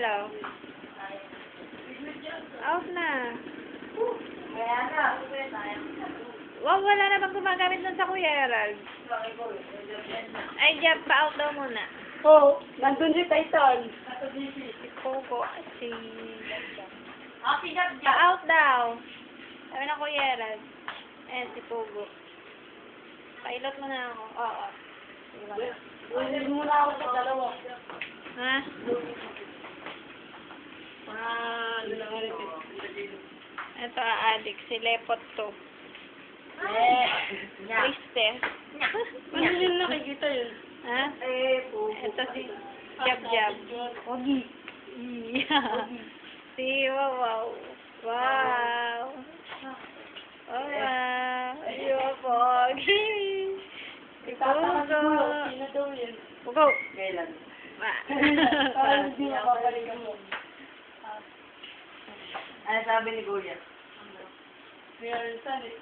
Hello. Out na. Kaya na. Wow, wala na bang gumagamit nun sa Kuya Gerald? Ay, Jeff, pa-out daw muna. Oo, nandun si Titan. Si Coco, si... Si Jab Jab. Pa-out daw. Sabi ng Kuya Gerald. Eh, si Pogo. Pailot mo na ako. Oo. Ulit muna ako sa dalawa. Ha? Ano lang ulit eh. Ito, aadik. Si Lepot to. Yeah. Triste. Ano yung nakikita yun? Ha? Po. Ito si Jab Jab. Ogi. Yeah. Si Wow Wow. Wow. Oh, wow. Ayun, Pogi. Si Tatakas Pogo. mo, sino daw yun? Pogo. Kailan? Ma- Parang hindi mapapalikan mo. Ano sabi ni Kuya? Kaya rin saan eh.